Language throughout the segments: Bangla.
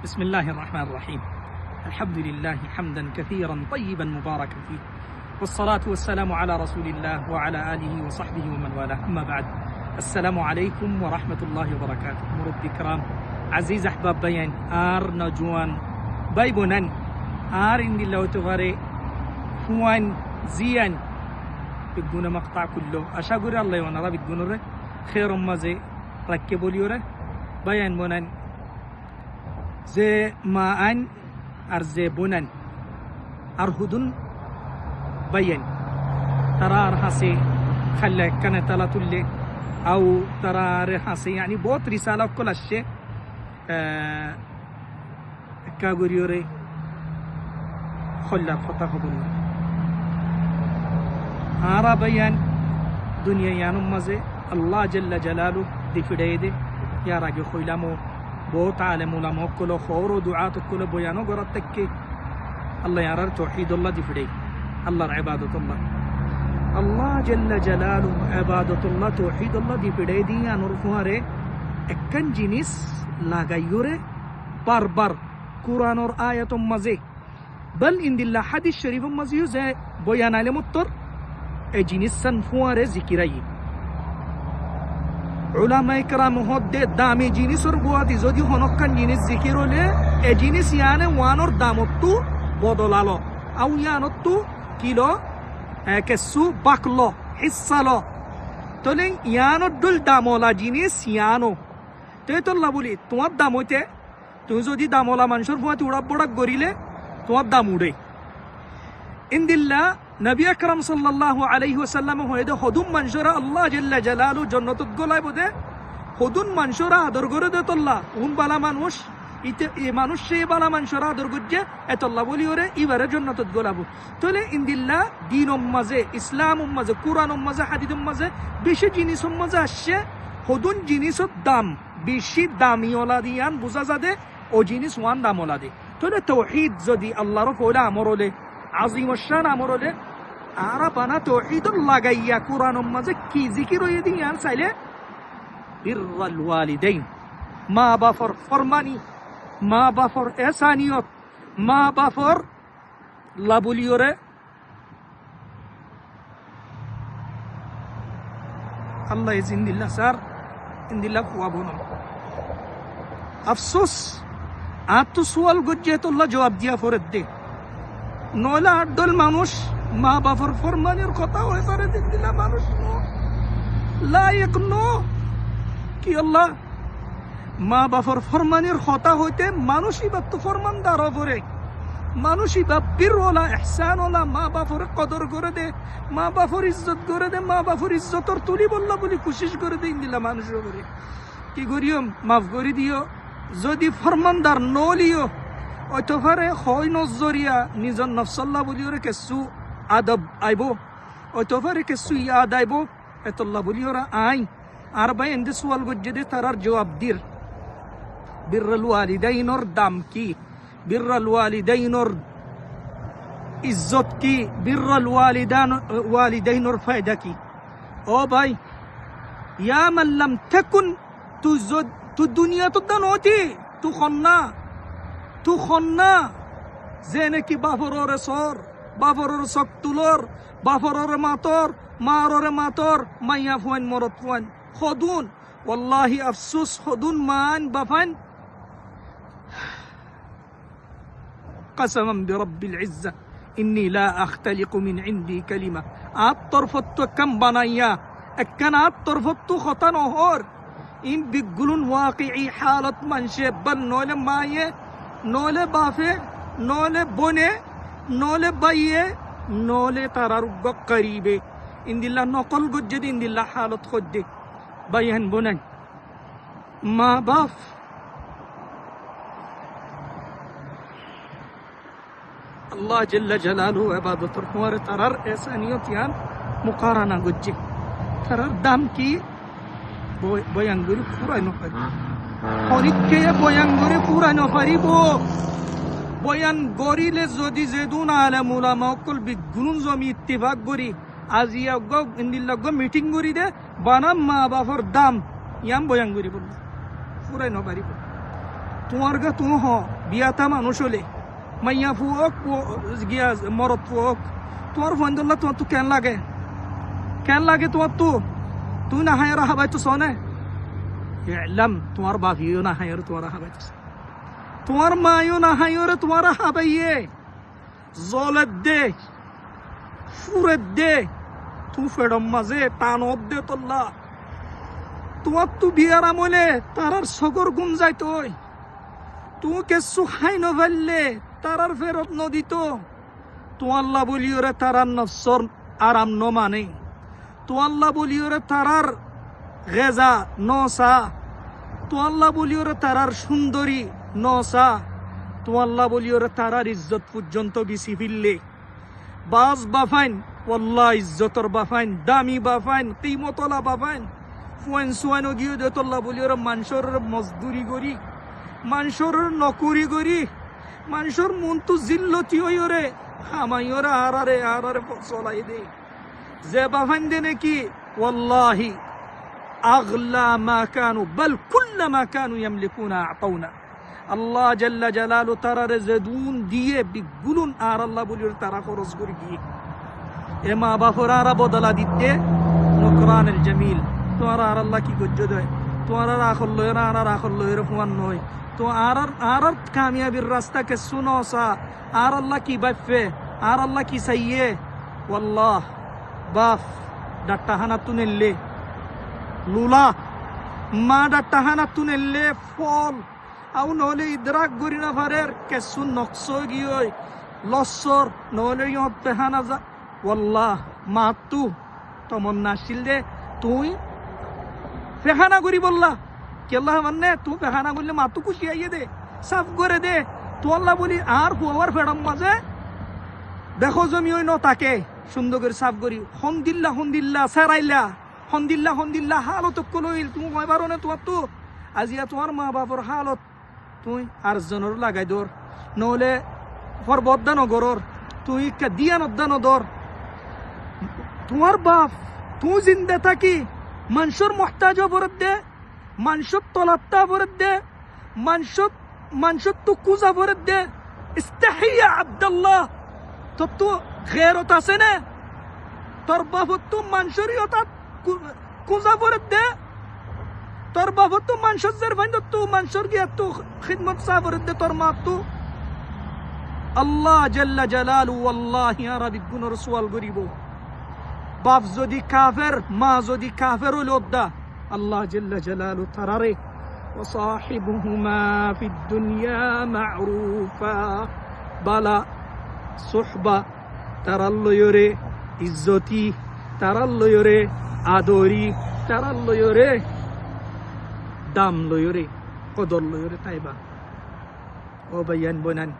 بسم الله الرحمن الرحيم. الحمد لله حمدا كثيرا طيبا مباركا فيه، والصلاة والسلام على رسول الله وعلى آله وصحبه ومن والاه. أما بعد، السلام عليكم ورحمة الله وبركاته. مربي كرام عزيز أحباب بيان نجوان بايبونان إن الله تغاري فوان زيان بيقونا مقطع كله أشاقوري الله ونرى بيقونا خير مزي ركبوا ليوري بيان بونان زي ماءن أرزي بونان أرهدون بيان ترى أرحسي خلق كانت تلاتولي أو ترى أرحسي يعني بوت رسالة كل الشيء كاغوريوري خلا فتح بنا آرا بيان دنيا يانم مزه الله جل جلاله دي فديده يا راجل خويلامو بوت عالم علماء كله خور ودعاة كله بيانو قرأتك الله يرى توحيد الله دي فدي الله عبادة الله الله جل جلاله عبادة الله توحيد الله دي فدي دي أنورفوها ري اكن جنس لاغيوره بار قرآن اور آيات مزه بل إن الله حديث شريف مزيو زي بيان علم الطر جنس سنفوها ري ذكري علماء کرام هده دامي جنس اور بوادي زودي هنوكن جنس ذكرو لي جنس يعني وانور دامتو بودولالو او يانوتو كيلو كسو باكلو حصالو تولين يانو دول دامولا جنس يانو تو الله بولي তোমার দাম হইতে তুমি যদি দামওয়ালা মানুষের ফুয়াতে উড়াক বড়াক গরিলে তোমার দাম উড়ে ইনদিল্লা নবী আকরাম সাল্লাল্লাহু আলাইহি ওয়াসাল্লাম হয়ে দে হদুম মানুষরা আল্লাহ জাল্লা জালালু জান্নাতুত গলাই বদে হদুন মানুষরা আদর করে দে তোল্লা উন বালা মানুষ ইতে এই মানুষ সে বালা মানুষরা আদর করছে এতল্লা বলি ওরে ইবারে জান্নাতুত গলাবো তাহলে ইনদিল্লা দ্বীন উম্মাজে ইসলাম উম্মাজে কুরআন উম্মাজে হাদিস উম্মাজে বেশি জিনিস উম্মাজে আসছে হদুন জিনিসের দাম বেশি দামি ওলা দিয়ান বুঝা যাবে ও জিনিস ওয়ান দাম ওলা দে তাহলে তাওহীদ যদি আল্লাহর কওলা আমরলে عظيم الشان امرله عربنا توحيد الله جايا قران مزه كي ذكر يدي يعني سايله بر الوالدين ما بفر فرماني ما بفر احسانيات ما بفر لابوليوره الله يزين الله سار ان الله خوابون افسوس আত সুয়াল গজ্জেত আল্লাহ জবাব দিয়া ফরত দে নলা আডল মানুষ মা বাবার ফরমানের কথা হয়ে পারে দিলা মানুষ লায়ক নো কি আল্লাহ মা বাবার ফরমানের কথা হইতে মানুষই বা তো ফরমানদার হবে মানুষই বা বীর ওলা ইহসান ওলা মা বাবার কদর করে দে মা বাবার ইজ্জত করে দে মা বাবার ইজ্জতর তুলি বললা বলি কোশিশ করে দিন দিলা মানুষ হবে কি করিও মাফ করে দিও যদি ফরমানদার নলিও অতফারে হয় নজরিয়া নিজর নফসল্লা বলিওরে কেসু আদব আইব অতফারে কেসু ইয়াদ আইব এতল্লা বলিওরা আই আর ভাই এন্দে সুয়াল গজ্জে তারার জবাব দির বিররুল ওয়ালিদাইনর দাম কি বিররুল ওয়ালিদাইনর ইজ্জত কি বিররুল ওয়ালিদাইনর ফায়দা কি ও ভাই ইয়া মান লাম তাকুন তু দুনিয়া তো দানতি তু খন্না যে নাকি বাফররে সর বাফররে সকতুলর বাফররে মাতর মাররে মাতর মাইয়া ফুয়ান মরত ফুয়ান খদুন ওয়াল্লাহি আফসুস খদুন মান বাফান قسما برب العزة إني لا أختلق من عندي كلمة أطرفت كم بنايا أكن أطرفت خطن أهور إن بيقولون واقعي حالة من شبن نول مايه نوله بافه نوله بونه نوله بايه نوله ترارق قريبه إن الله نقل جد إن الله حالة خد بيان بنن ما باف الله جل جلاله عبادة الحوار ترار إنسانيات يان مقارنة جد ترار دام كي بيان غير پورا نفري অনেককে বয়ান করে পুরানো পারিব বয়ান গরিলে যদি যেদুন আলেম উলামা অকল বিগুণ জমি ইত্তেফাক করি আজি ইন্দিল্লাগ মিটিং করি দে বানাম মা বাপর দাম ইয়াম বয়ান করি বলল পুরাই নপারিব তোমার গা তুমি হ বিয়াতা মানুষ হলে মাইয়া ফুয়ক গিয়া মরত ফুয়ক তোমার ফন্দুল্লাহ তোমার তো কেন লাগে তোমার তো তুই না হায়ার হাবাই তো শোনে এলাম তোমার বাপিও না হায়ার তোমার হাবাই তো তোমার মায়ও না হায়ার তোমার হাবাইয়ে জলের দে সুরের দে তু ফেডম মাঝে টানত দে তোল্লা তোমার তু বিয়ার আমলে তারার সগর গুম যাইত তু কেসু খাই নভেললে তারার ফেরত নদিত তোয়াল্লা বলিওরে তারার নফসর আরাম ন মানে তোয়াল্লা বলিওরে তারার গেজা নসা তোয়াল্লা বলিওরে তারার সুন্দরী নসা তোয়াল্লা বলিওরে তারার ইজ্জত পর্যন্ত বিসি ফিরলে বাস বাফাইন ওয়াল্লাহ ইজ্জতর বাফাইন দামি বাফাইন কিমতলা বাফাইন ফুয়েন সুয়ানো গিয়ে দেতল্লা বলিওরে মানুষের মজদুরি করি মানুষের নকরি করি মানুষের মন তো জিল্লতি হইরে হামাইরে আরারে চলাই দে যে বাফাইন দে নাকি ওয়াল্লাহি আগলা মা কানু বল কুল্লা মা কানু ইয়ামলিকুনা আতাউনা আল্লাহ জাল্লা জালালু তারারে জেদুন দিয়ে বিগুলুন আর আল্লাহ বলিওরে তারা খরচ করে গিয়ে এ মা বাপরারা বদলা দিতে নকরানুল জামিল তোমারা আর আল্লাহ কি গজ্জ দেয় তোমারা রাখল লয় না আর রাখল লয়ের ফুয়ান নয় তো আর কামিয়াবির রাস্তা কে সুনসা আর আল্লাহ কি বাফে আর আল্লাহ কি সাইয়ে ওয়াল্লাহ বাফ ডাট্টা হানা তুনেললে লুলা মা ডাট্টা হানা তুনেললে ফল আউ নহলে ইদরাক গরি না পারের কেসু নকশ গিয়ে লসর নহলে ইহত পেহানা যা ওয়াল্লাহ মা তু তমন নাছিল দে তুই পেহানা করি বললা কেল্লাহ মানে তুই পেহানা করলে মা তু খুশি আইয়ে দে সাফ করে দে তো আল্লাহ বলি আর হুয়ার ফেড়ম মাঝে দেখো জমি ওই ন তাকে সুন্দর করে সাফ করি হন্দিল্লা সেরাইলা হন্দিল্লা হালত কলইল তুমি কয়বার না তোমার তো আজিয়া তোমার মা বাপর হালত তুই আর জনের লাগাই দর নহলে ফরবদ্দা নগরর তুই দিয়া নদ্দা নদর তোমার বাপ তুই জিন্দা থাকি মানুষের মহতাজ বরদ দে মানুষের তলাত্তা বরদ দে মানুষের তো কুজা বরদ দে ইস্তাহিয়া আব্দুল্লাহ তো গেরত আছে না তোর বাপত তো মানুষেরই অর্থাৎ কুজা বরদ দে তোর বাপত তো মানুষের জেরভাইন তো মানুষের গিয়া তো খিদমত সা বরদ দে তোর মা তো আল্লাহ জাল্লা জালালু ওয়াল্লাহি আর বিগুনর সওয়াল করিব বাপ যদি কাফের মা যদি কাফের হইলদা আল্লাহ জাল্লা জালালু তারারে ওয়াসাহিবুহুমা ফিদ দুনিয়া মা'রুফা বালা সুহবা তারাল্লয়রে ইজ্জতি তারাল্লয়রে আদরি তারাল্লয়রে দাম লয়রে কদর লয়রে তাইবা ও বায়ান বনান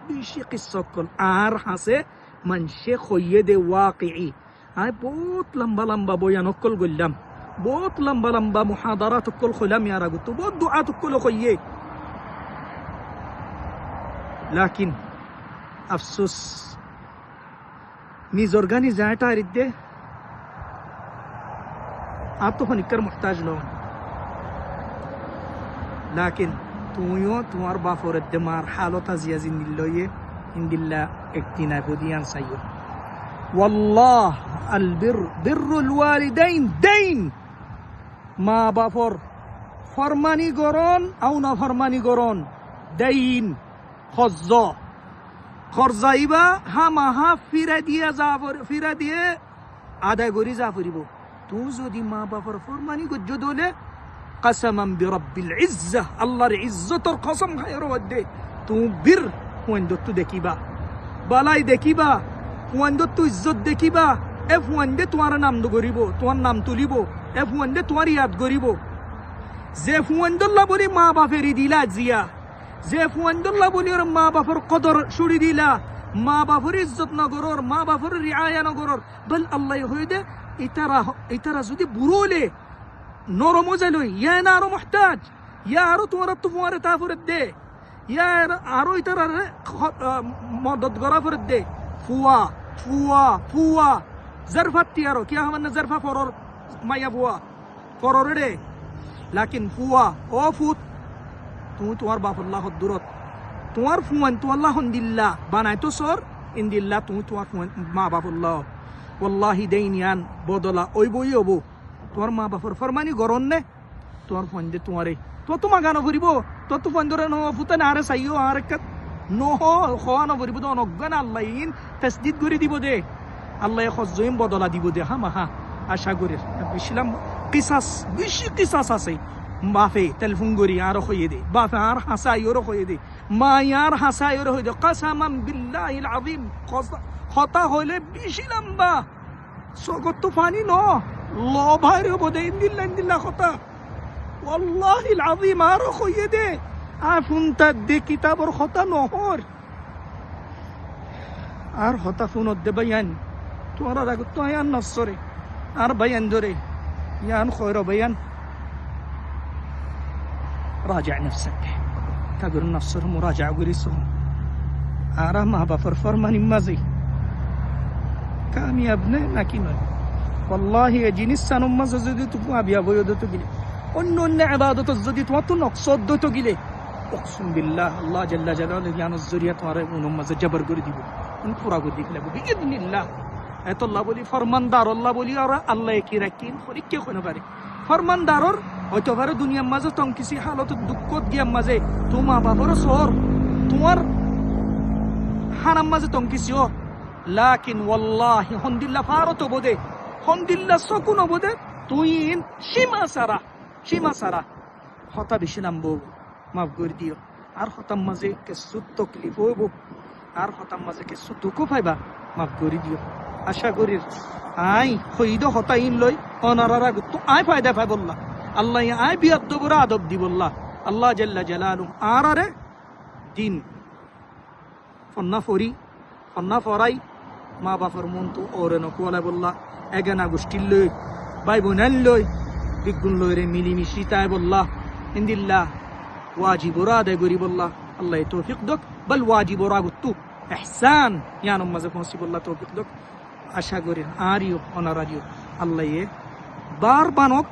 বেশি কিসকল আর হাসে মানুষে খইয়ে দে ওয়াকিই আমি বহুত লম্বা বয়ান অকল গল্লাম বহুত লম্বা মুহাদারাত অকল খইলাম ইয়ার আগত বহুত দুআত অকল খইয়ে লাকিন আফসোস নিজর গানি যায়টা আরিদে আত্মহনিকার মুহতাজ নন লাকিন তুইও তোমার বাপর দেমার হালত আজিয়া জিন্দিল্লয়ে ইন্দিল্লা একদিনা গদিয়ান সাইও ওয়াল্লাহ আল বিরুল ওয়ালিদাইন দাইন মা বাপর ফরমানি গরন আও না ফরমানি গরন দাইন খরজাইবা হামাহা ফিরা দিয়ে আদায় করি যা ফুরিব তুই যদি মা বাপর ফরমানি গজ্জ দলে قسما برب العزة الله العزة القسم خير ودي تو بير وندو تو دكيبا بالاي دكيبا وندو تو عزت دكيبا اف وندو توار نام دو غريبو توار نام توليبو اف وندو توار ياد غريبو زف وندو الله بولي ما بافري ديلا زيا زف وندو الله بولي ما بافر قدر شوري ديلا ما بافر عزت نغرور ما بافر رعاية نغرور بل الله يهوده ইতারা যদি বুড়োলে নরম যাইলই ইয়া না আরো মুহতাজ ইয়া আরো তোমার তো ফুয়ারে তা ফরত দে ইয়া আরো ইতারা মদত গরা ফরত দে ফুয়া জারফাতি আরো কি মানে জারফা ফরর মাইয়া বুয়া ফরর রে লাকিন ফুয়া ও ফুত তুমি তোমার বাপ আল্লাহ দূরত তোমার ফুয়ান তো আল্লাহ হন্দিল্লা বানাই তো সর ইন্দিল্লা তুমি তোমার ফুয়ান মা বাপুল্লাহ ওয়াল্লাহি দেইনিয়ান বদলা ওই বই হবো তোমার মা বাপর ফরমানি গরন নে তোমার ফুয়ান দে তোমারে তো তোমা গানো ফুরিব তো তো ফুয়ান ধরে ফুতে না আরে চাইও আর নহ হওয়া নভরিব তো অনজ্ঞান আল্লাহ ইন তাসদিদ করে দিব দে আল্লাহ সজ্জইম বদলা দিব দে হা মাহা আশা করি বেশিলাম কিসাস বেশি কিসাস আছে বাপে টেলিফোন করি আর হয়ে দে বাপে আর হাসাই ওর হয়ে দে মা আর হাসাই ওর হয়ে দে কাসামাম বিল্লাহিল আযীম হতা হইলে বেশি লম্বা সগত তো পানি ন লভাইর বদে ইন্দিল্লা হতা ওয়াল্লাহিল আযীম আর হয়ে দে আফুনতা দে কিতাবর হতা নহর আর হতা ফোনত দে বায়ান তোমার আগত তো আয়ান নসরে আর বায়ান ধরে ইয়ান খয়র বায়ান راجع نفسك تقول النصر مراجعة قريسهم أرى ما بفر فرمان مازي كام يا ابني ناكيما والله يجيني السنة ما زدت ما بيا بيودت تقولي أنو عبادة الزدت واتو نقصد تقولي أقسم بالله الله جل جلاله يعني الزرية تاري ونما زجبر قردي بو نفرا قردي كلابو بإذن الله এত আল্লাহ বলি ফরমানদার আল্লাহ বলি আর আল্লাহ কি রাখিন ফরিক কে কোন পারে ফরমানদারর হয়তো পারে দুনিয়ার মাঝে তং কিছু হালত দুঃখ দিয়ার মাঝে তোমা বাবার সর তোমার হারাম মাঝে তং কিছু লাকিন ওয়াল্লাহি হন্দিল্লাহ ফারত বদে হন্দিল্লাহ সকুন বদে তুই সীমা সারা হতা বেশি নামবো মাফ করে দিও আর হতাম মাঝে কিছু তকলিফ হইব আর হতাম মাঝে কিছু দুঃখ পাইবা মাফ করে দিও আশা করি আই হইদ হতাইন লই অনারারা তো আই ফায়দা পাই বললা আল্লাহ আই বিয়াদ্দ বড় আদব দি বললা আল্লাহ জাল্লা জালালু আরারে দিন ফন্না ফরাই মা বাপর মন তো ওরে নকওয়ালা বললা এগানা গোষ্ঠীর লই ভাই বোনাল লই বিগুন লইরে মিলিমিশি তাই বললা ইন্দিল্লাহ ওয়াজিবরা আদায় করি বললা আল্লাহ তৌফিক দক বল ওয়াজিবরা গুত্তু ইহসান ইয়ানুম মাঝে পৌঁছি বললা তৌফিক দক আশা করি আরিও অনারারিও আল্লাহ বার বানক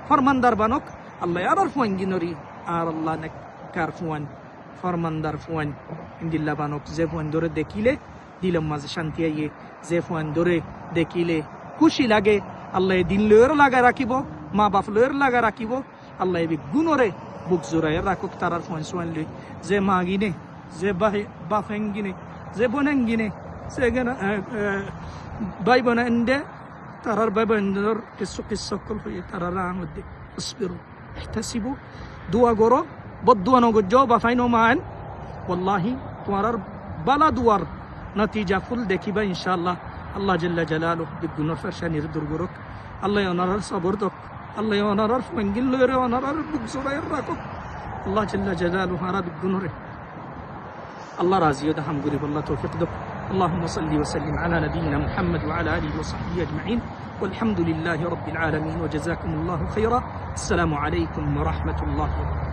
ফরমানদার বানক আল্লাহ আর ফুয়ান গিনরি আর আল্লাহ নে কার ফুয়ান ফরমানদার ফুয়ান ইন্দিল্লা বানক যে ফুয়ান ধরে দেখিলে দিলম মাঝে শান্তি আইয়ে যে ফুয়ান ধরে দেখিলে খুশি লাগে আল্লাহ দিন লয়ের লাগা রাখিব মা বাপ লয়ের লাগা রাখিব আল্লাহ বি গুণরে বুক জোরাই রাখুক তারার ফুয়ান সোয়ান লই যে মা গিনে যে বাফেন গিনে যে বোনেন গিনে সে ভাই বোন এন্ডে তারার ভাই বোনদের সকল হয়ে তারারা মধ্যে আসবিরু ইহতাসিবু দোয়া করো বদুয়া নগজ বা ফাইনো মান ওয়াল্লাহি তোমার বালা দুয়ার নতিজা ফুল দেখিবা ইনশাআল্লাহ আল্লাহ জাল্লা জালালুহু বিগুণর ফরশানির দুর্গরক আল্লাহ ওনার সবর দক আল্লাহ ওনার মঙ্গিল লরে ওনার বুক জোরাই রাখো আল্লাহ জাল্লা জালালুহু হারা বিগুণরে আল্লাহ রাজিও দহাম গরিব আল্লাহ তৌফিক দক اللهم صل وسلم على نبينا محمد وعلى آله وصحبه أجمعين والحمد لله رب العالمين وجزاكم الله خيرا السلام عليكم ورحمة الله وبركاته